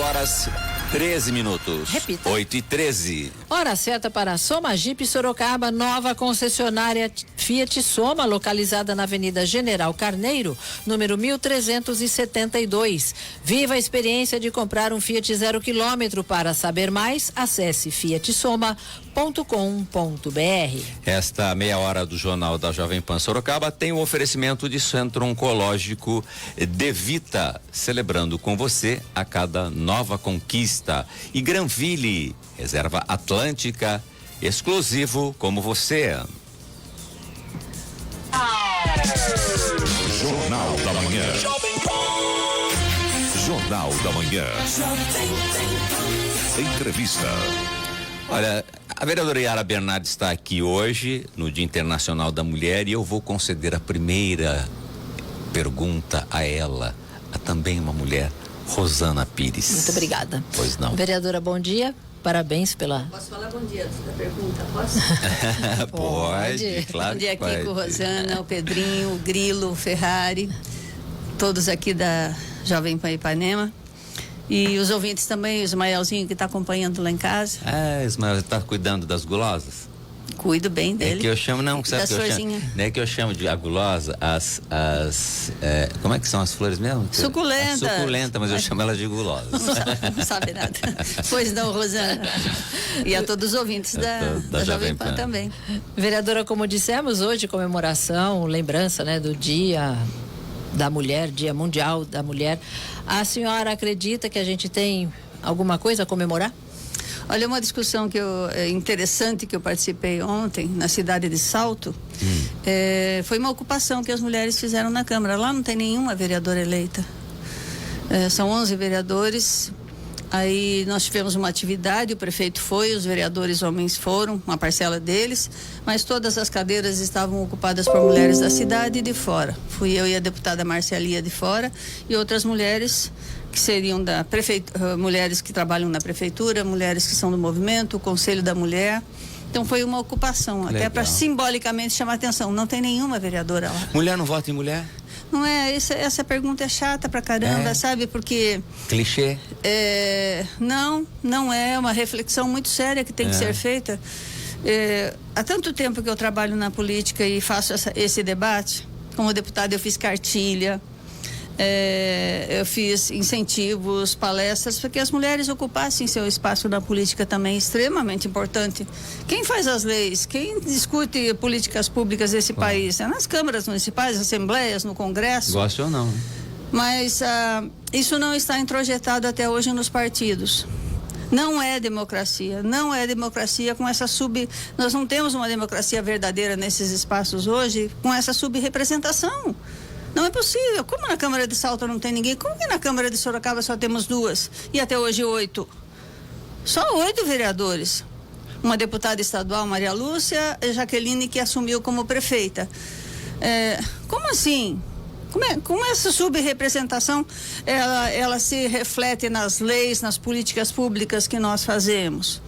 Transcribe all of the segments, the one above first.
horas 13 minutos. Repita. 8h13. Hora certa para a Soma Jeep Sorocaba, nova concessionária Fiat Soma, localizada na Avenida General Carneiro, número 1372. Viva a experiência de comprar um Fiat 0 km. Para saber mais, acesse fiatsoma.com.br. Esta meia hora do Jornal da Jovem Pan Sorocaba tem o oferecimento de Centro Oncológico Devita, celebrando com você a cada nova conquista. E Granville, reserva Atlântica, exclusivo como você. Jornal da Manhã. Jornal da Manhã. Entrevista. Olha, a vereadora Yara Bernardes está aqui hoje, no Dia Internacional da Mulher, e eu vou conceder a primeira pergunta a ela, a também uma mulher, Rosana Pires. Muito obrigada. Pois não. Vereadora, bom dia. Parabéns pela... Posso falar bom dia antes da pergunta? Posso? Pode, claro. Bom dia que aqui pode. com Rosana, o Pedrinho, o Grilo, o Ferrari, todos aqui da Jovem Pan Ipanema. E os ouvintes também, o Ismaelzinho que está acompanhando lá em casa. Ismael, está cuidando das gulosas? Cuido bem dele. É que eu chamo, não, sabe Das que eu chamo? florzinhas. Não é que eu chamo de a gulosa, como é que são as flores mesmo? Suculentas. Suculenta, mas eu chamo elas de gulosas. Não sabe nada. Pois não, Rosana. E a todos os ouvintes da Jovem Pan também. Vereadora, como dissemos, hoje comemoração, lembrança, né, do Dia da Mulher, Dia Mundial da Mulher. A senhora acredita que a gente tem alguma coisa a comemorar? Olha, uma discussão interessante que eu participei ontem na cidade de Salto, foi uma ocupação que as mulheres fizeram na Câmara. Lá não tem nenhuma vereadora eleita. São 11 vereadores. Aí nós tivemos uma atividade, o prefeito foi, os vereadores homens foram, uma parcela deles, mas todas as cadeiras estavam ocupadas por mulheres da cidade e de fora. Fui eu e a deputada Marcelia de fora e outras mulheres que seriam da prefeitura, mulheres que trabalham na prefeitura, mulheres que são do movimento, o Conselho da Mulher. Então foi uma ocupação, Legal. até para simbolicamente chamar atenção. Não tem nenhuma vereadora lá. Mulher não vota em mulher? Não é, essa pergunta é chata pra caramba, sabe? Porque... Clichê? Não é uma reflexão muito séria que tem que ser feita. Há tanto tempo que eu trabalho na política e faço esse debate. Como deputada eu fiz cartilha, eu fiz incentivos, palestras, para que as mulheres ocupassem seu espaço na política também, extremamente importante. Quem faz as leis, quem discute políticas públicas desse país? É nas câmaras municipais, assembleias, no Congresso. Goste ou não? Mas isso não está introjetado até hoje nos partidos. Não é democracia com essa nós não temos uma democracia verdadeira nesses espaços hoje, com essa subrepresentação. Não é possível. Como na Câmara de Salto não tem ninguém? Como que na Câmara de Sorocaba só temos 2? E até hoje 8? Só 8 vereadores. Uma deputada estadual, Maria Lúcia, e Jaqueline, que assumiu como prefeita. Como assim? Como essa subrepresentação ela se reflete nas leis, nas políticas públicas que nós fazemos?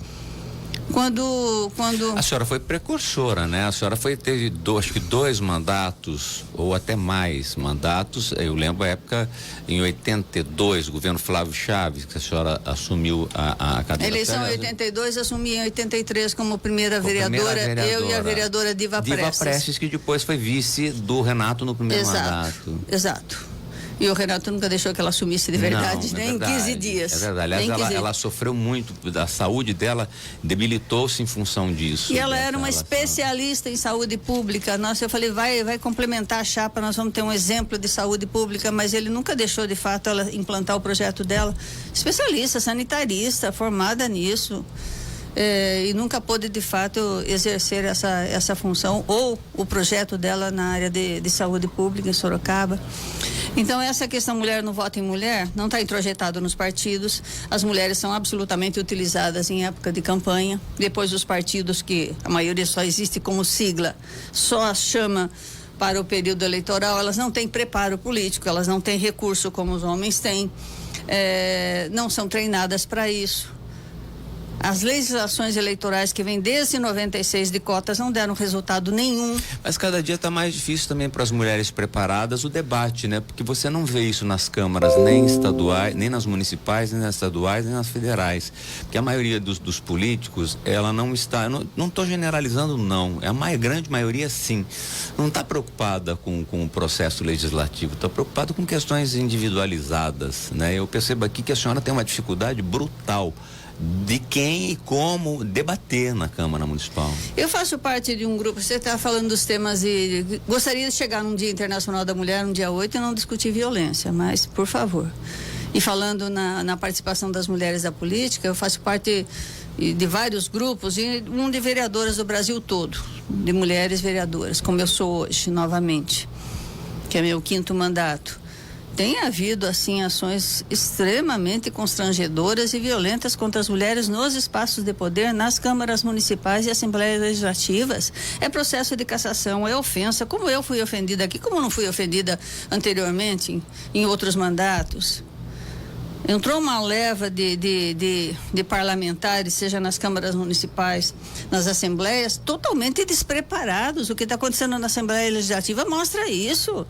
Quando... A senhora foi precursora, né? A senhora teve acho que 2 mandatos, ou até mais mandatos. Eu lembro a época, em 82, o governo Flávio Chaves, que a senhora assumiu a cadeira. Eleição em 82, assumi em 83 como primeira vereadora, eu e a vereadora Diva Prestes, que depois foi vice do Renato no primeiro mandato. Exato. E o Renato nunca deixou que ela assumisse de verdade, nem em 15 dias. É verdade. Aliás, ela sofreu muito, a saúde dela debilitou-se em função disso. E ela era uma especialista em saúde pública. Nossa, eu falei, vai complementar a chapa, nós vamos ter um exemplo de saúde pública, mas ele nunca deixou, de fato, ela implantar o projeto dela. Especialista, sanitarista, formada nisso. E nunca pôde, de fato, exercer essa função ou o projeto dela na área de saúde pública em Sorocaba. Então, essa questão mulher no voto em mulher não está introjetado nos partidos. As mulheres são absolutamente utilizadas em época de campanha. Depois, os partidos, que a maioria só existe como sigla, só chama para o período eleitoral, elas não têm preparo político, elas não têm recurso como os homens têm, não são treinadas para isso. As legislações eleitorais que vêm desde 96 de cotas não deram resultado nenhum. Mas cada dia está mais difícil também para as mulheres preparadas o debate, né? Porque você não vê isso nas câmaras, nem estaduais, nem nas municipais, nem nas estaduais, nem nas federais. Porque a maioria dos políticos, ela não está, não estou generalizando não, a grande maioria sim, não está preocupada com o processo legislativo, está preocupada com questões individualizadas, né? Eu percebo aqui que a senhora tem uma dificuldade brutal de quem e como debater na Câmara Municipal. Eu faço parte de um grupo, você está falando dos temas e gostaria de chegar num Dia Internacional da Mulher, no dia 8, e não discutir violência, mas, por favor. E falando na participação das mulheres da política, eu faço parte de vários grupos, e um de vereadoras do Brasil todo, de mulheres vereadoras, como eu sou hoje, novamente, que é meu 5º mandato. Tem havido, assim, ações extremamente constrangedoras e violentas contra as mulheres nos espaços de poder, nas câmaras municipais e assembleias legislativas. É processo de cassação, é ofensa, como eu fui ofendida aqui, como não fui ofendida anteriormente em outros mandatos. Entrou uma leva de parlamentares, seja nas câmaras municipais, nas assembleias, totalmente despreparados. O que está acontecendo na Assembleia Legislativa mostra isso.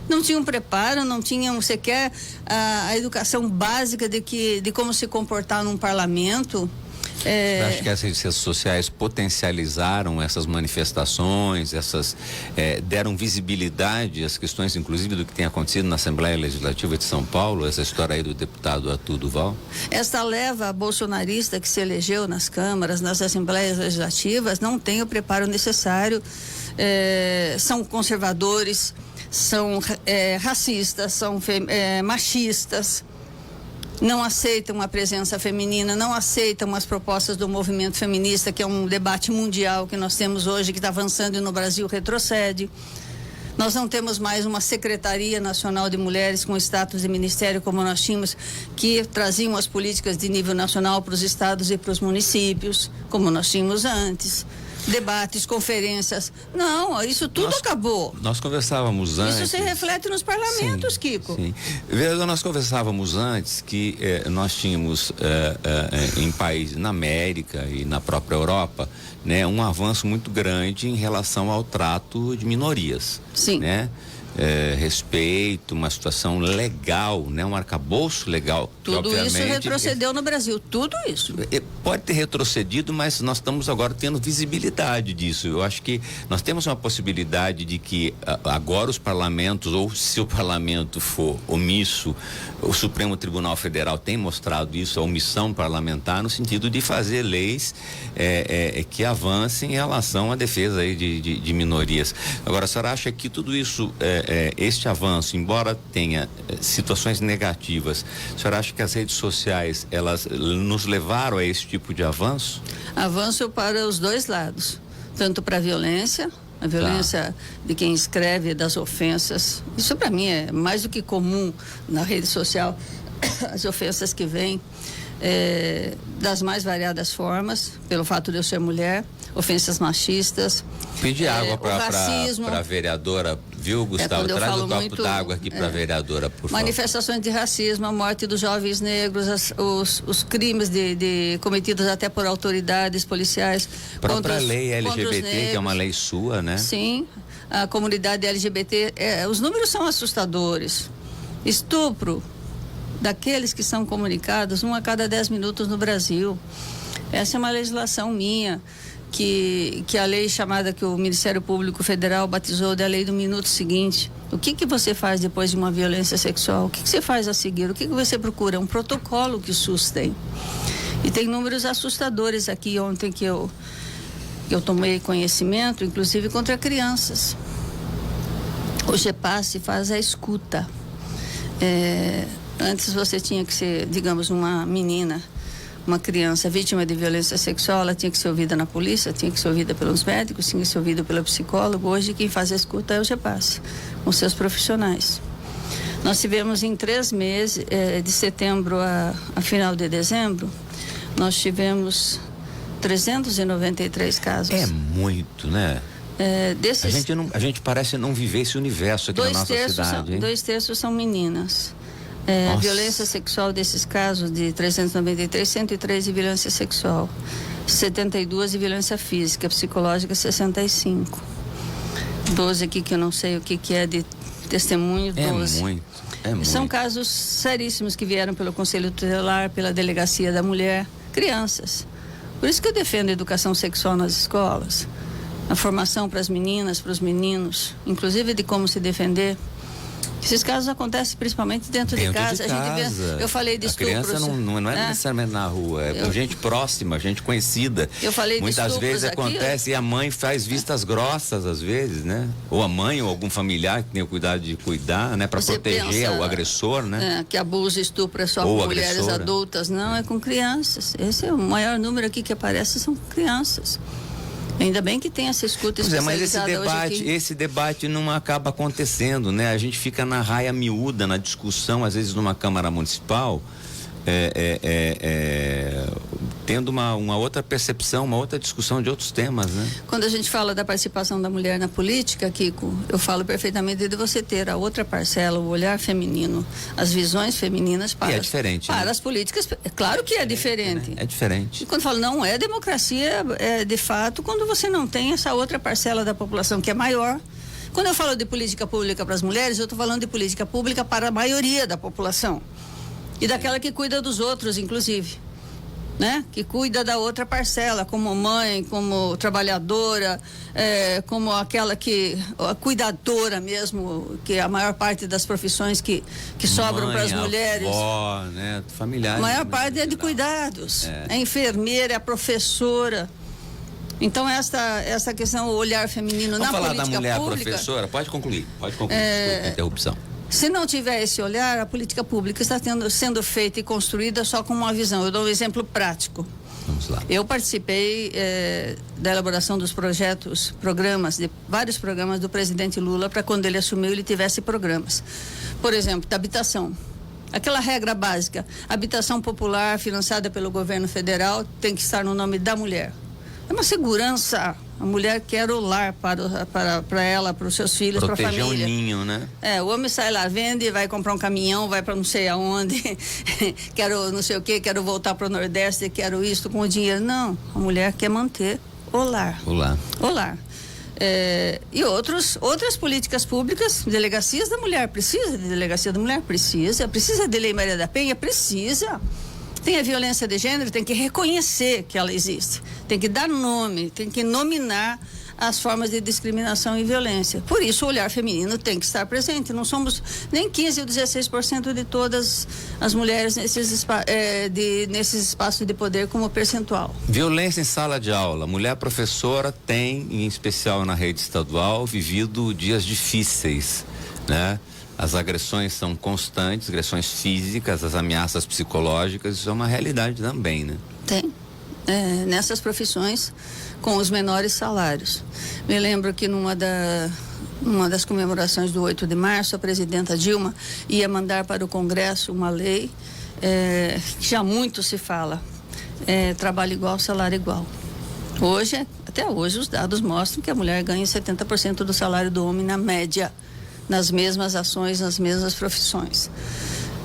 Não tinham preparo, não tinham sequer a educação básica de como se comportar num parlamento. Eu acho que as redes sociais potencializaram essas manifestações, deram visibilidade às questões, inclusive, do que tem acontecido na Assembleia Legislativa de São Paulo, essa história aí do deputado Arthur Duval. Esta leva bolsonarista que se elegeu nas câmaras, nas assembleias legislativas, não tem o preparo necessário, são conservadores, são racistas, são machistas, não aceitam a presença feminina, não aceitam as propostas do movimento feminista, que é um debate mundial que nós temos hoje, que está avançando e no Brasil retrocede. Nós não temos mais uma Secretaria Nacional de Mulheres com status de ministério como nós tínhamos, que traziam as políticas de nível nacional para os estados e para os municípios, como nós tínhamos antes. Debates, conferências. Não, isso tudo acabou. Nós conversávamos antes. Isso se reflete nos parlamentos, sim, Kiko. Sim. Nós conversávamos antes que nós tínhamos em países, na América e na própria Europa, né, um avanço muito grande em relação ao trato de minorias. Sim. Né? Respeito, uma situação legal, né? Um arcabouço legal. Tudo isso retrocedeu no Brasil, tudo isso. Pode ter retrocedido, mas nós estamos agora tendo visibilidade disso. Eu acho que nós temos uma possibilidade de que agora os parlamentos, ou se o parlamento for omisso, o Supremo Tribunal Federal tem mostrado isso, a omissão parlamentar, no sentido de fazer leis que avancem em relação à defesa aí de minorias. Agora, a senhora acha que tudo isso, este avanço, embora tenha situações negativas, a senhora acha que as redes sociais, elas nos levaram a esse tipo de avanço? Avanço para os dois lados, tanto para a violência de quem escreve, das ofensas. Isso para mim é mais do que comum na rede social, as ofensas que vêm das mais variadas formas, pelo fato de eu ser mulher, ofensas machistas. Pedir água para a vereadora, viu, Gustavo? Traz o copo d'água aqui para a vereadora, por favor. Manifestações de racismo, a morte dos jovens negros, os crimes cometidos até por autoridades policiais. A própria lei LGBT, que é uma lei sua, né? Sim, a comunidade LGBT, os números são assustadores. Estupro daqueles que são comunicados, 1 a cada 10 minutos no Brasil. Essa é uma legislação minha, que a lei chamada, que o Ministério Público Federal batizou da lei do minuto seguinte. O que você faz depois de uma violência sexual? O que você faz a seguir? O que você procura? Um protocolo que o SUS tem. E tem números assustadores aqui ontem que eu tomei conhecimento, inclusive contra crianças. O GEPAS faz a escuta. Antes você tinha que ser, digamos, uma menina, uma criança vítima de violência sexual, ela tinha que ser ouvida na polícia, tinha que ser ouvida pelos médicos, tinha que ser ouvida pelo psicólogo. Hoje quem faz a escuta é o GEPAS, com seus profissionais. Nós tivemos em 3 meses, de setembro a final de dezembro, nós tivemos 393 casos. É muito, né? A gente parece não viver esse universo aqui na nossa cidade. 2/3 são meninas. Violência sexual desses casos de 393, 103 de violência sexual, 72 de violência física, psicológica 65. 12 aqui que eu não sei o que é de testemunho, 12. É muito. São casos seríssimos que vieram pelo Conselho Tutelar, pela Delegacia da Mulher, crianças. Por isso que eu defendo a educação sexual nas escolas, a formação para as meninas, para os meninos, inclusive de como se defender. Esses casos acontecem principalmente dentro de casa. Eu falei de estupros. A criança não é necessariamente na rua, é com gente próxima, gente conhecida. Eu falei de muitas vezes acontece e a mãe faz vistas grossas às vezes, né? Ou a mãe ou algum familiar que tenha o cuidado de cuidar, né? Para proteger o agressor, né? Que abuso e estupro é só com mulheres adultas, não, é com crianças. Esse é o maior número aqui que aparece, são crianças. Ainda bem que tem essa escuta especializada hoje aqui. Mas esse debate não acaba acontecendo, né? A gente fica na raia miúda, na discussão, às vezes numa Câmara Municipal, tendo uma outra percepção, uma outra discussão de outros temas, né? Quando a gente fala da participação da mulher na política, Kiko, eu falo perfeitamente de você ter a outra parcela, o olhar feminino, as visões femininas para, para as políticas. É claro que é diferente. Né? É diferente. E quando falo não é democracia, é de fato quando você não tem essa outra parcela da população que é maior. Quando eu falo de política pública para as mulheres, eu estou falando de política pública para a maioria da população. E daquela que cuida dos outros, inclusive, né? Que cuida da outra parcela, como mãe, como trabalhadora, como aquela a cuidadora mesmo, que é a maior parte das profissões que sobram para as mulheres. Avó, né? Familiares. A maior parte é de cuidados. É enfermeira, é professora. Então, essa questão, o olhar feminino na política pública... Vamos falar da mulher professora? Pode concluir, desculpa a interrupção. Se não tiver esse olhar, a política pública está sendo feita e construída só com uma visão. Eu dou um exemplo prático. Vamos lá. Eu participei da elaboração dos programas, de vários programas do presidente Lula, para quando ele assumiu, ele tivesse programas. Por exemplo, da habitação. Aquela regra básica, habitação popular financiada pelo governo federal tem que estar no nome da mulher. É uma segurança. A mulher quer o lar para ela, para os seus filhos, para a família. Proteger o ninho, né? O homem sai lá, vende, vai comprar um caminhão, vai para não sei aonde, quero não sei o quê, quero voltar para o Nordeste, quero isso com o dinheiro. Não, a mulher quer manter o lar. O lar. E outras políticas públicas, delegacias da mulher, precisa de delegacia da mulher? Precisa de Lei Maria da Penha? Precisa. Tem a violência de gênero, tem que reconhecer que ela existe, tem que dar nome, tem que nominar as formas de discriminação e violência. Por isso, o olhar feminino tem que estar presente. Não somos nem 15% ou 16% de todas as mulheres nesses espaços de poder como percentual. Violência em sala de aula. Mulher professora tem, em especial na rede estadual, vivido dias difíceis, né? As agressões são constantes, agressões físicas, as ameaças psicológicas, isso é uma realidade também, né? Tem. Nessas profissões com os menores salários. Me lembro que numa das comemorações do 8 de março, a presidenta Dilma ia mandar para o Congresso uma lei que já muito se fala, trabalho igual, salário igual. Até hoje, os dados mostram que a mulher ganha 70% do salário do homem na média, nas mesmas ações, nas mesmas profissões.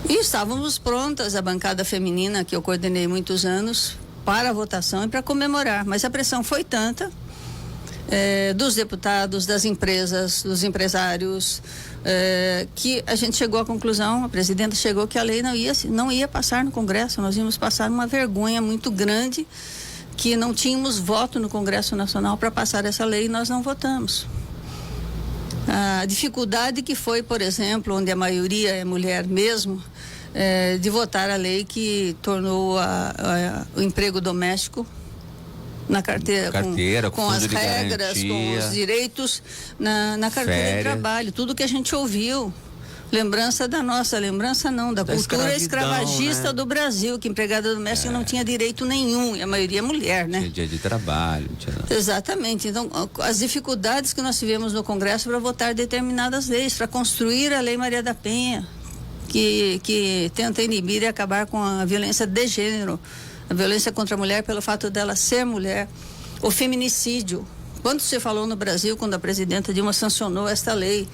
E estávamos prontas, a bancada feminina, que eu coordenei muitos anos, para a votação e para comemorar. Mas a pressão foi tanta, dos deputados, das empresas, dos empresários, que a gente chegou à conclusão, a presidenta chegou que a lei não ia passar no Congresso, nós íamos passar uma vergonha muito grande, que não tínhamos voto no Congresso Nacional para passar essa lei e nós não votamos. A dificuldade que foi, por exemplo, onde a maioria é mulher mesmo, de votar a lei que tornou o emprego doméstico na carteira com as regras, com os direitos na carteira de trabalho, tudo que a gente ouviu. Lembrança da cultura escravagista, né? Do Brasil, que empregada doméstica não tinha direito nenhum, e a maioria é mulher, né? Tinha dia de trabalho. Exatamente. Então, as dificuldades que nós tivemos no Congresso para votar determinadas leis, para construir a Lei Maria da Penha, que tenta inibir e acabar com a violência de gênero, a violência contra a mulher pelo fato dela ser mulher, o feminicídio. Quanto se falou no Brasil quando a presidenta Dilma sancionou esta lei?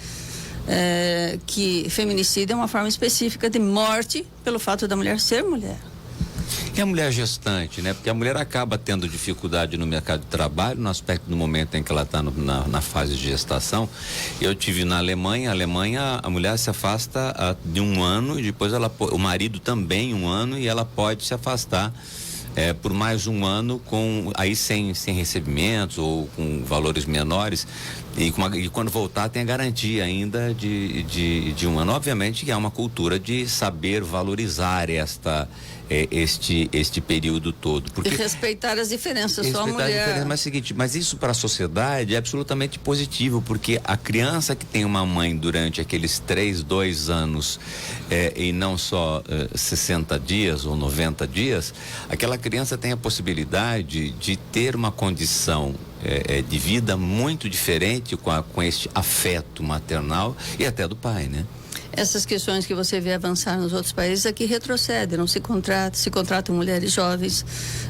que feminicídio é uma forma específica de morte pelo fato da mulher ser mulher. E a mulher gestante, né? Porque a mulher acaba tendo dificuldade no mercado de trabalho, no aspecto do momento em que ela está na fase de gestação. Eu tive na Alemanha, a mulher se afasta de 1 ano e depois o marido também 1 ano, e ela pode se afastar por mais 1 ano sem recebimentos ou com valores menores, e quando voltar tem a garantia ainda de 1 ano. Obviamente que há uma cultura de saber valorizar este período todo. Porque e respeitar as diferenças, só a mulher. Mas é o seguinte, mas isso para a sociedade é absolutamente positivo, porque a criança que tem uma mãe durante aqueles 2 anos e não só 60 dias ou 90 dias, aquela criança tem a possibilidade de ter uma condição de vida muito diferente com este afeto maternal e até do pai, né? Essas questões que você vê avançar nos outros países aqui retrocedem, não se contratam mulheres jovens,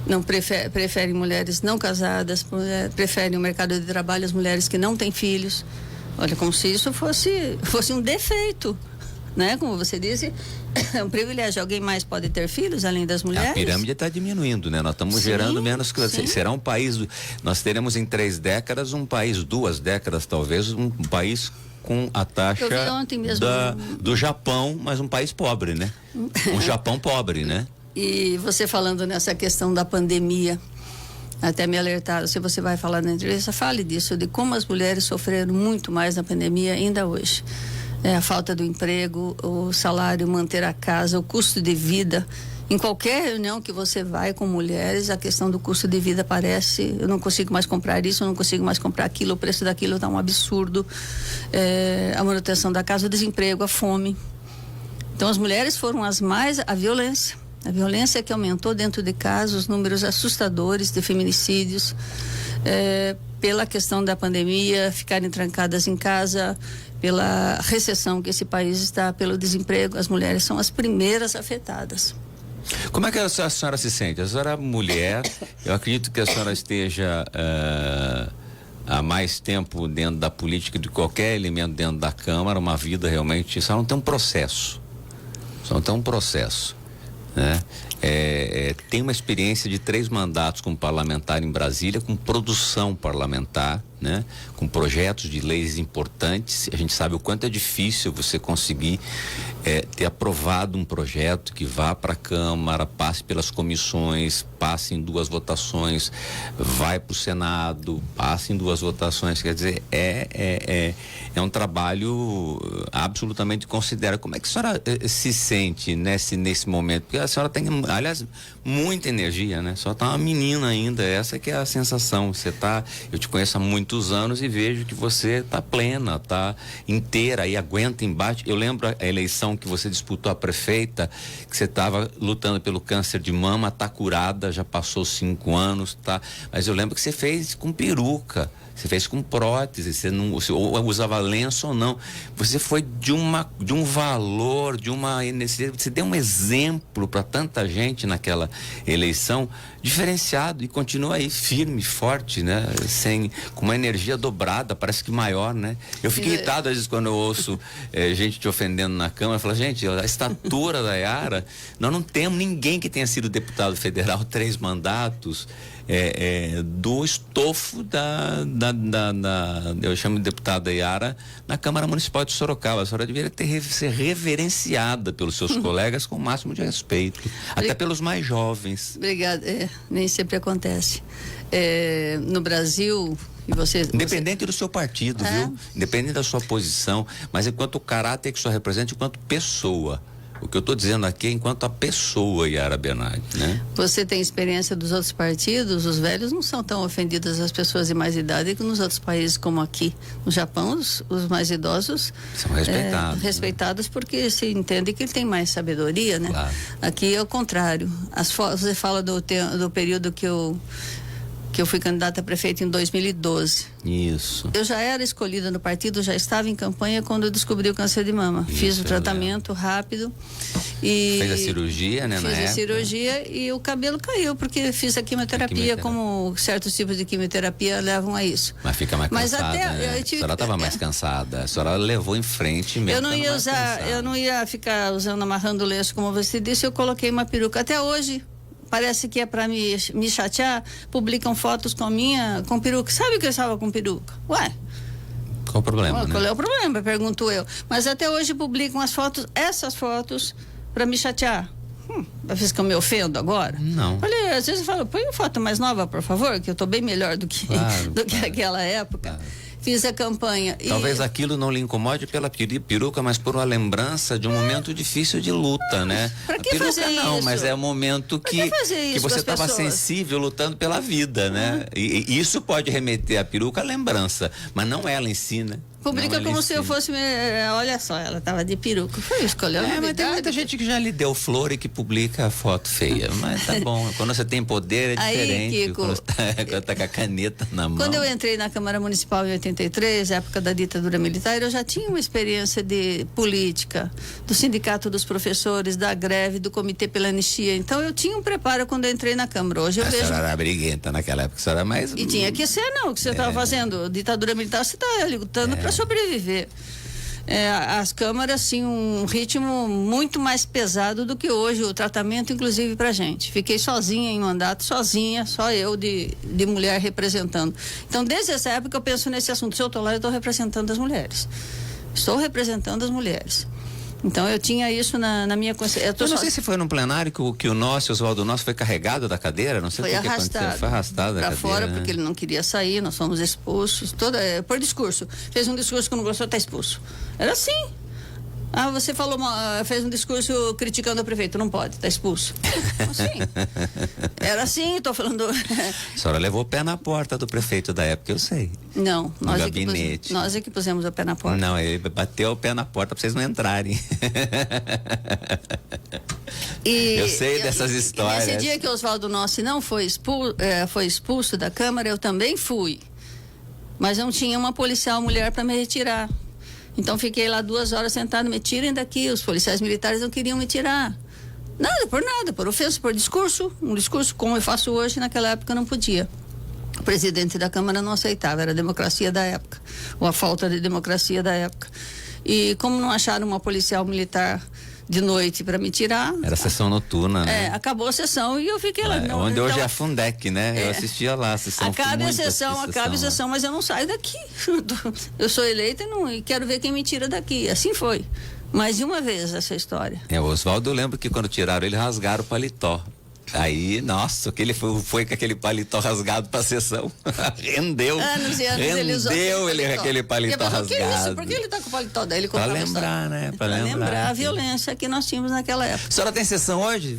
não preferem mulheres não casadas, preferem o mercado de trabalho as mulheres que não têm filhos. Olha, como se isso fosse um defeito, né? Como você disse, é um privilégio. Alguém mais pode ter filhos além das mulheres? A pirâmide está diminuindo, né? Nós estamos gerando menos que você. Será um país, nós teremos em 3 décadas 2 décadas talvez, um país com a taxa do Japão, mas um país pobre, né? Um Japão pobre, né? E você falando nessa questão da pandemia, até me alertaram, se você vai falar na entrevista, fale disso, de como as mulheres sofreram muito mais na pandemia ainda hoje. A falta do emprego, o salário, manter a casa, o custo de vida. Em qualquer reunião que você vai com mulheres, a questão do custo de vida aparece. Eu não consigo mais comprar isso, eu não consigo mais comprar aquilo, o preço daquilo está um absurdo. A manutenção da casa, o desemprego, a fome. Então as mulheres foram a violência que aumentou dentro de casa, os números assustadores de feminicídios, pela questão da pandemia, ficarem trancadas em casa, pela recessão que esse país está, pelo desemprego, as mulheres são as primeiras afetadas. Como é que a senhora se sente? A senhora é mulher, eu acredito que a senhora esteja há mais tempo dentro da política de qualquer elemento dentro da Câmara, uma vida realmente, só não tem um processo, né? Tem uma experiência de 3 mandatos como parlamentar em Brasília, com produção parlamentar, né? Com projetos de leis importantes. A gente sabe o quanto é difícil você conseguir ter aprovado um projeto que vá para a Câmara, passe pelas comissões, passe em 2 votações, vai para o Senado, passe em 2 votações. Quer dizer, é um trabalho absolutamente considerável. Como é que a senhora se sente nesse momento? Porque a senhora tem, aliás, muita energia, né? Só tá uma menina ainda, essa que é a sensação. Eu te conheço há muitos anos e vejo que você tá plena, tá inteira e aguenta embate. Eu lembro a eleição que você disputou a prefeita, que você estava lutando pelo câncer de mama, tá curada, já passou 5 anos, tá? Mas eu lembro que você fez com peruca, você fez com prótese, você ou usava lenço ou não. Você foi de um valor, você deu um exemplo para tanta gente naquela eleição, diferenciado, e continua aí firme, forte, né? Com uma energia dobrada, parece que maior, né? Eu fico irritado às vezes quando eu ouço gente te ofendendo na Câmara. Eu falo, gente, a estatura da Yara, nós não temos ninguém que tenha sido deputado federal 3 mandatos, do estofo eu chamo de deputada Yara, na Câmara Municipal de Sorocaba. A senhora deveria ser reverenciada pelos seus colegas com o máximo de respeito, até pelos mais jovens. Obrigada. Nem sempre acontece. No Brasil, e independente do seu partido, viu? Independente da sua posição, mas enquanto o caráter que o senhor representa, enquanto pessoa. O que eu estou dizendo aqui é enquanto a pessoa Yara Bernardi, né? Você tem experiência dos outros partidos, os velhos não são tão ofendidos as pessoas de mais idade que nos outros países como aqui. No Japão, os mais idosos são respeitados. Respeitados, né? Porque se entende que ele tem mais sabedoria, né? Claro. Aqui é o contrário. Você fala do período que eu que eu fui candidata a prefeita em 2012. Isso. Eu já era escolhida no partido, já estava em campanha quando eu descobri o câncer de mama. Fiz o tratamento rápido e... Fez a cirurgia, né? Fiz a cirurgia e o cabelo caiu, porque fiz a quimioterapia, como certos tipos de quimioterapia levam a isso. Mas fica mais cansada, até, né? A senhora estava mais cansada, a senhora levou em frente mesmo. Eu não ia ficar amarrando lenço, como você disse, eu coloquei uma peruca. Até hoje... Parece que é para me chatear, publicam fotos com peruca. Sabe que eu estava com peruca? Ué. Qual o problema, Qual né? é o problema? Pergunto eu. Mas até hoje publicam essas fotos, para me chatear. Vai ver que eu me ofendo agora? Não. Olha, às vezes eu falo, põe uma foto mais nova, por favor, que eu estou bem melhor do que, que aquela época. Claro. Fiz a campanha. Talvez aquilo não lhe incomode pela peruca, mas por uma lembrança de um momento difícil de luta, né? Pra que fazer não, isso? mas é um momento que você estava sensível lutando pela vida, né? E isso pode remeter a peruca à lembrança, mas não ela em si, né? Publica como se eu fosse. Olha só, ela estava de peruca. Foi escolher. Mas tem muita gente que já lhe deu flor e que publica foto feia. Mas tá bom. Quando você tem poder é diferente. Aí, Kiko, quando tá com a caneta na mão. Quando eu entrei na Câmara Municipal em 83, época da ditadura militar, eu já tinha uma experiência de política, do Sindicato dos Professores, da greve, do Comitê pela Anistia. Então eu tinha um preparo quando eu entrei na Câmara. Hoje eu vejo. A senhora era briguenta naquela época, a senhora era mais. E tinha que ser, não. O que você estava fazendo? Ditadura militar, você está lutando para sobreviver. As câmaras, sim, um ritmo muito mais pesado do que hoje, o tratamento, inclusive, para gente. Fiquei sozinha em mandato, sozinha, só eu de mulher representando. Então, desde essa época, eu penso nesse assunto. Se eu estou lá, eu estou representando as mulheres. Estou representando as mulheres. Então, eu tinha isso na minha consciência. Eu não sei se foi num plenário que o Oswaldo Nosso foi carregado da cadeira, não sei o que aconteceu. Foi arrastado da cadeira. Para fora, né? Porque ele não queria sair, nós fomos expulsos, por discurso. Fez um discurso que não gostou, está expulso. Era assim. Você fez um discurso criticando o prefeito, não pode, está expulso. Assim. Era assim, estou falando. A senhora levou o pé na porta do prefeito da época, eu sei. Não, nós é que pusemos o pé na porta. Não, ele bateu o pé na porta para vocês não entrarem. Eu sei dessas histórias. Nesse dia que o Oswaldo Nossi não foi expulso da Câmara, eu também fui. Mas não tinha uma policial mulher para me retirar. Então fiquei lá 2 horas sentado, me tirem daqui. Os policiais militares não queriam me tirar. Nada, por ofensa, por discurso. Um discurso como eu faço hoje, naquela época não podia. O presidente da Câmara não aceitava, era a democracia da época, ou a falta de democracia da época. E como não acharam uma policial militar de noite para me tirar. Era sessão noturna, né? Acabou a sessão e eu fiquei lá. Onde hoje é a Fundec, né? Eu assistia lá a sessão. Acabe a sessão, mas eu não saio daqui. Eu sou eleita e quero ver quem me tira daqui. Assim foi. Mais de uma vez essa história. O Oswaldo, eu lembro que quando tiraram ele, rasgaram o paletó. Aí, nossa, que ele foi com aquele paletó rasgado pra sessão. Rendeu. Anos e anos ele usou aquele paletó rasgado. Que isso? Por que ele tá com o paletó dele? Pra lembrar, né? Pra lembrar a violência que nós tínhamos naquela época. A senhora tem sessão hoje?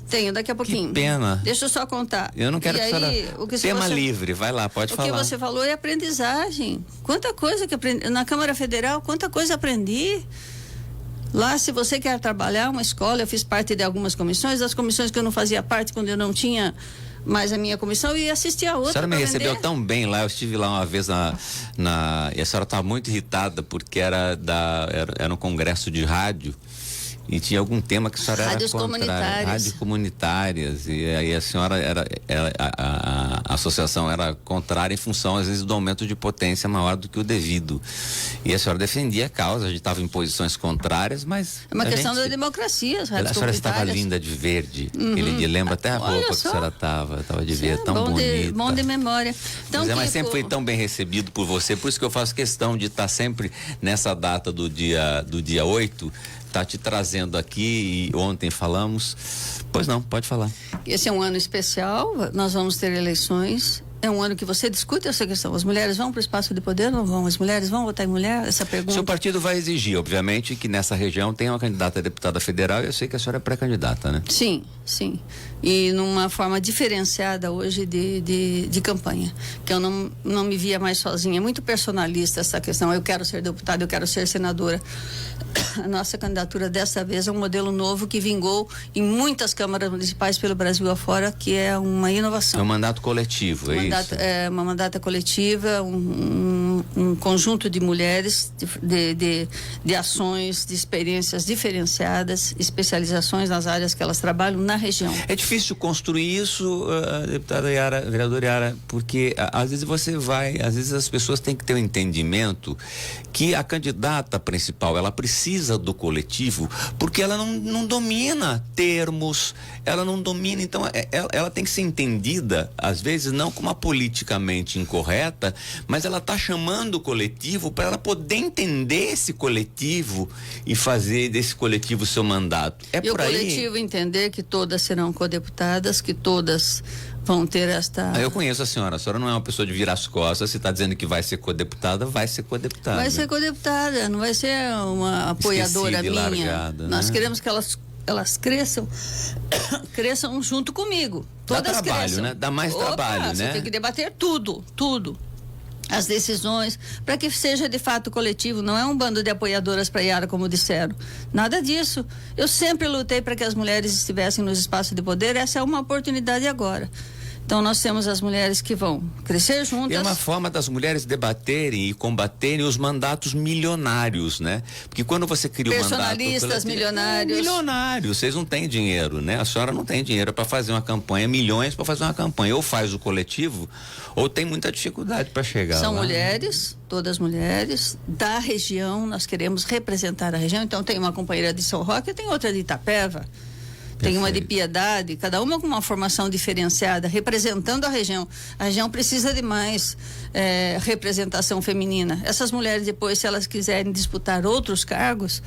Tenho, daqui a pouquinho. Que pena. Deixa eu só contar. Eu não quero que a senhora... Tema livre, vai lá, pode falar. O que você falou é aprendizagem. Quanta coisa que aprendi. Na Câmara Federal, quanta coisa aprendi. Lá, se você quer trabalhar uma escola, eu fiz parte de algumas comissões, das comissões que eu não fazia parte quando eu não tinha mais a minha comissão, e assistir a outra. A senhora me recebeu tão bem lá, eu estive lá uma vez e a senhora estava muito irritada porque era um congresso de rádio. E tinha algum tema que a senhora era contrária. Rádios comunitárias. E aí a senhora a associação era contrária em função, às vezes, do aumento de potência maior do que o devido. E a senhora defendia a causa, a gente estava em posições contrárias, mas... É uma questão da democracia, as rádios comunitárias. A senhora estava linda de verde. Aquele dia, lembra até a roupa que a senhora estava de verde, tão bonita. Bom de memória. Então, mas sempre fui tão bem recebido por você, por isso que eu faço questão de estar sempre nessa data do dia 8, tá te trazendo aqui, e ontem falamos. Pois não, pode falar. Esse é um ano especial, nós vamos ter eleições. É um ano que você discute essa questão. As mulheres vão para o espaço de poder ou não vão? As mulheres vão votar em mulher? Essa pergunta. Seu partido vai exigir, obviamente, que nessa região tenha uma candidata a deputada federal, e eu sei que a senhora é pré-candidata, né? Sim, sim. e numa forma diferenciada hoje de campanha, que eu não me via mais sozinha. É muito personalista essa questão, eu quero ser deputada, eu quero ser senadora. A nossa candidatura dessa vez é um modelo novo que vingou em muitas câmaras municipais pelo Brasil afora, que é uma inovação. É um mandato coletivo, isso? É uma mandata coletiva, um conjunto de mulheres, de ações, de experiências diferenciadas, especializações nas áreas que elas trabalham na região. É difícil construir isso, deputada Yara, vereadora Yara, porque às vezes as pessoas têm que ter um entendimento que a candidata principal, ela precisa do coletivo, porque ela não domina termos, ela não domina, então ela tem que ser entendida, às vezes não como uma politicamente incorreta, mas ela está chamando o coletivo para ela poder entender esse coletivo e fazer desse coletivo seu mandato. E por aí, o coletivo entender que todas serão codeputadas, que todas vão ter esta... Eu conheço a senhora não é uma pessoa de virar as costas, se está dizendo que vai ser codeputada, vai ser codeputada. Vai ser codeputada, não vai ser uma apoiadora minha. Largada, Nós né? queremos que elas cresçam junto comigo. Todas dá trabalho, cresçam. Né? Dá mais trabalho, você né? tem que debater tudo. As decisões, para que seja de fato coletivo, não é um bando de apoiadoras para Yara, como disseram. Nada disso. Eu sempre lutei para que as mulheres estivessem nos espaços de poder, essa é uma oportunidade agora. Então nós temos as mulheres que vão crescer juntas. É uma forma das mulheres debaterem e combaterem os mandatos milionários, né? Porque quando você cria um mandato... Personalistas, milionários. Milionários, vocês não têm dinheiro, né? A senhora não tem dinheiro para fazer uma campanha, milhões para fazer uma campanha. Ou faz o coletivo, ou tem muita dificuldade para chegar São lá. mulheres, todas mulheres, da região, nós queremos representar a região. Então tem uma companheira de São Roque, tem outra de Itapeva. Tem uma de Piedade, cada uma com uma formação diferenciada, representando a região. A região precisa de mais representação feminina. Essas mulheres depois, se elas quiserem disputar outros cargos,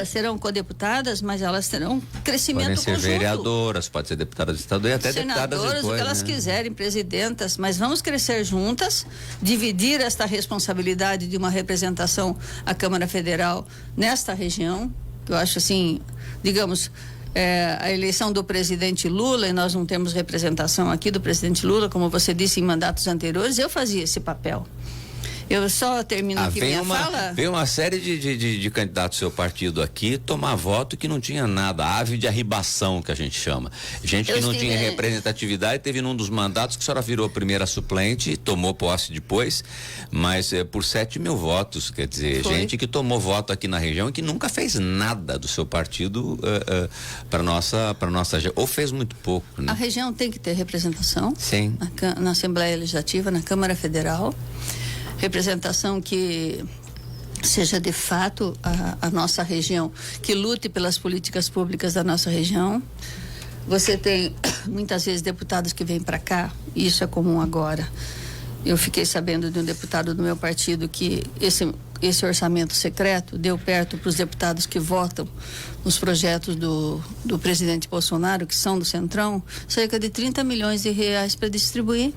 serão codeputadas, mas elas terão crescimento conjunto. Podem ser vereadoras, pode ser deputadas estaduais e até deputadas depois, o que elas quiserem, presidentas, mas vamos crescer juntas, dividir esta responsabilidade de uma representação à Câmara Federal nesta região, que eu acho assim, digamos... a eleição do presidente Lula, e nós não temos representação aqui do presidente Lula, como você disse em mandatos anteriores, eu fazia esse papel. Eu só termino aqui minha fala. Veio uma série de candidatos do seu partido aqui tomar voto que não tinha nada, ave de arribação que a gente chama. Gente que não tinha representatividade, teve num dos mandatos que a senhora virou primeira suplente, tomou posse depois, mas por 7 mil votos, quer dizer, gente que tomou voto aqui na região e que nunca fez nada do seu partido para nossa, ou fez muito pouco, né? A região tem que ter representação. Sim. Na Assembleia Legislativa, na Câmara Federal. Representação que seja de fato a nossa região, que lute pelas políticas públicas da nossa região. Você tem muitas vezes deputados que vêm para cá, e isso é comum agora. Eu fiquei sabendo de um deputado do meu partido que esse orçamento secreto deu perto para os deputados que votam nos projetos do presidente Bolsonaro, que são do Centrão, cerca de 30 milhões de reais para distribuir.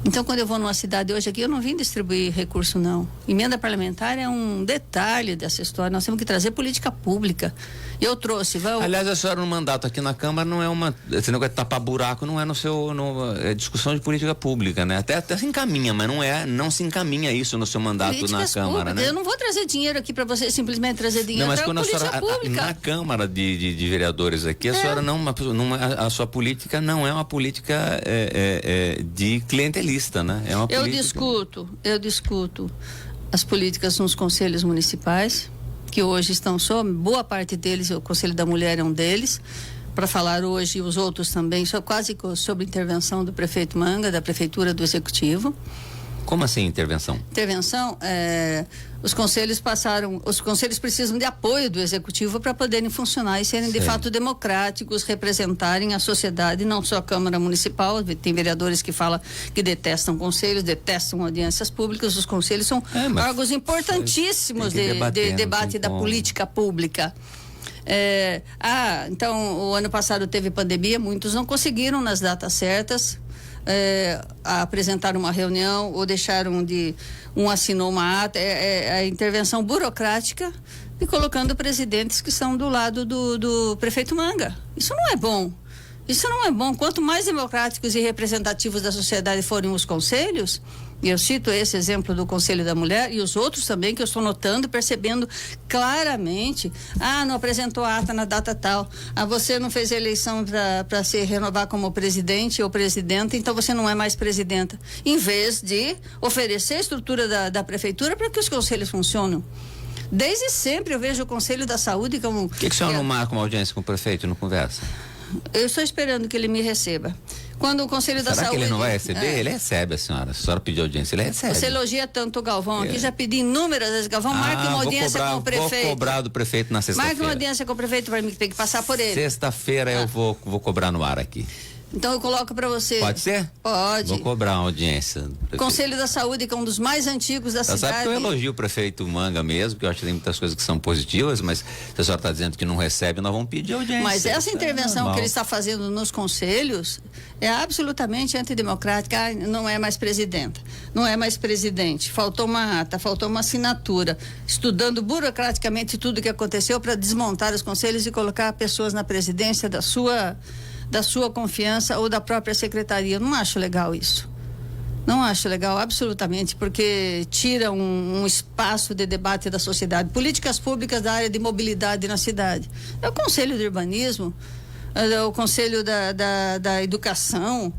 Então, quando eu vou numa cidade hoje aqui, eu não vim distribuir recurso, não. Emenda parlamentar é um detalhe dessa história. Nós temos que trazer política pública. Eu trouxe... Aliás, a senhora no mandato aqui na Câmara não é esse negócio de tapar buraco, não é é discussão de política pública, né? Até se encaminha, mas não se encaminha isso no seu mandato políticas na Câmara, públicas, né? Eu não vou trazer dinheiro aqui para você simplesmente trazer dinheiro para política pública. Na Câmara de Vereadores aqui, a senhora a sua política não é uma política de clientelista, né? É uma política... Eu discuto as políticas nos conselhos municipais, que hoje estão boa parte deles, o Conselho da Mulher é um deles, para falar hoje, os outros também, quase sobre intervenção do prefeito Manga, da Prefeitura, do Executivo. Como assim intervenção? Intervenção, os conselhos precisam de apoio do Executivo para poderem funcionar e serem de fato democráticos, representarem a sociedade, não só a Câmara Municipal. Tem vereadores que falam que detestam conselhos, detestam audiências públicas. Os conselhos são órgãos importantíssimos de debate da política pública. Então, o ano passado teve pandemia, muitos não conseguiram nas datas certas apresentar uma reunião ou deixaram um assinou uma ata, a intervenção burocrática e colocando presidentes que são do lado do prefeito Manga. Isso não é bom. Isso não é bom. Quanto mais democráticos e representativos da sociedade forem os conselhos, e eu cito esse exemplo do Conselho da Mulher e os outros também que eu estou notando e percebendo claramente. Não apresentou a ata na data tal. Você não fez eleição para se renovar como presidente ou presidenta, então você não é mais presidenta. Em vez de oferecer a estrutura da prefeitura para que os conselhos funcionem. Desde sempre eu vejo o Conselho da Saúde como... Por que o senhor não marca uma audiência com o prefeito e não conversa? Eu estou esperando que ele me receba. Quando o Conselho da Saúde... Será que ele não vai receber? Ele recebe, a senhora pediu audiência, ele recebe. Você elogia tanto o Galvão aqui, já pedi inúmeras vezes. Galvão, marque uma audiência com o prefeito. Vou cobrar do prefeito na sexta-feira. Marque uma audiência com o prefeito para mim, que tem que passar por ele. Sexta-feira eu vou cobrar no ar aqui. Então eu coloco para você. Pode ser? Pode. Vou cobrar uma audiência. Conselho da Saúde, que é um dos mais antigos da cidade. Sabe que eu elogio o prefeito Manga mesmo, que eu acho que tem muitas coisas que são positivas, mas se a senhora está dizendo que não recebe, nós vamos pedir audiência. Mas essa intervenção que ele está fazendo nos conselhos é absolutamente antidemocrática. Não é mais presidenta, não é mais presidente. Faltou uma ata, faltou uma assinatura, estudando burocraticamente tudo o que aconteceu para desmontar os conselhos e colocar pessoas na presidência da sua confiança ou da própria secretaria. Eu não acho legal isso. Não acho legal, absolutamente, porque tira um espaço de debate da sociedade. Políticas públicas da área de mobilidade na cidade. É o Conselho de Urbanismo, é o Conselho da Educação,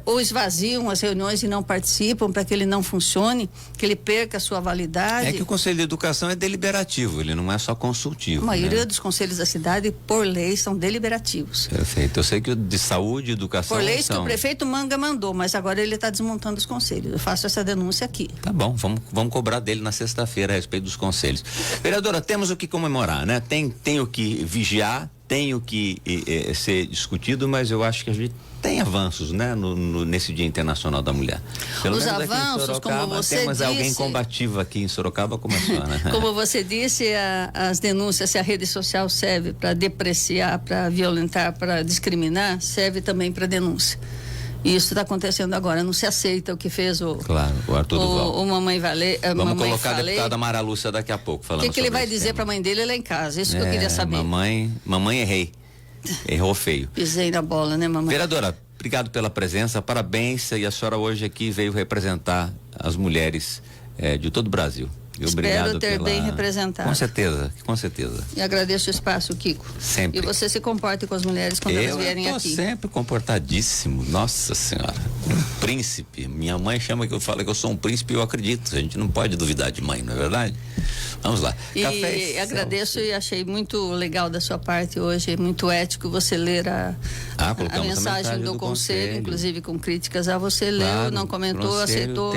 ou esvaziam as reuniões e não participam para que ele não funcione, que ele perca a sua validade. É que o Conselho de Educação é deliberativo, ele não é só consultivo. A maioria dos conselhos da cidade, por lei, são deliberativos. Perfeito. Eu sei que o de saúde e educação por leis são... que o prefeito Manga mandou, mas agora ele está desmontando os conselhos. Eu faço essa denúncia aqui. Tá bom, vamos cobrar dele na sexta-feira a respeito dos conselhos. Vereadora, temos o que comemorar, né? Tem o que vigiar, tem o que ser discutido, mas eu acho que a gente tem avanços, né, nesse Dia Internacional da Mulher. Pelo Os menos aqui avanços, em Sorocaba, como você temos disse, alguém combativo aqui em Sorocaba como a senhora, né? Como você disse, as denúncias, se a rede social serve para depreciar, para violentar, para discriminar, serve também para denúncia. E isso está acontecendo agora, não se aceita o que fez o Arthur Duval. O Mamãe Valei. Vamos colocar a deputada Mara Lúcia daqui a pouco falando O que ele vai esse dizer para a mãe dele lá em casa? Isso que eu queria saber. Mamãe errei. Errou feio. Pisei na bola, né, mamãe? Vereadora, obrigado pela presença, parabéns. E a senhora hoje aqui veio representar as mulheres de todo o Brasil. E Espero ter bem representado. Com certeza, com certeza. E agradeço o espaço, Kiko. Sempre. E você se comporte com as mulheres quando elas vierem aqui. Eu sempre comportadíssimo, nossa senhora. Um príncipe. Minha mãe chama que eu falo que eu sou um príncipe e eu acredito. A gente não pode duvidar de mãe, não é verdade? Vamos lá. E agradeço e achei muito legal da sua parte hoje, muito ético você ler a mensagem do conselho, inclusive com críticas a você, leu, não comentou, aceitou.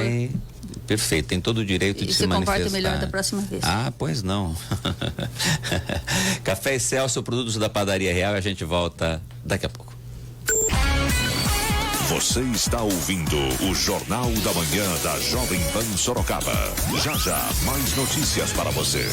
Perfeito, tem todo o direito de se manifestar. E se comporta melhor da próxima vez. Pois não. Café e Celso, produtos da Padaria Real, a gente volta daqui a pouco. Você está ouvindo o Jornal da Manhã da Jovem Pan Sorocaba. Já já, mais notícias para você.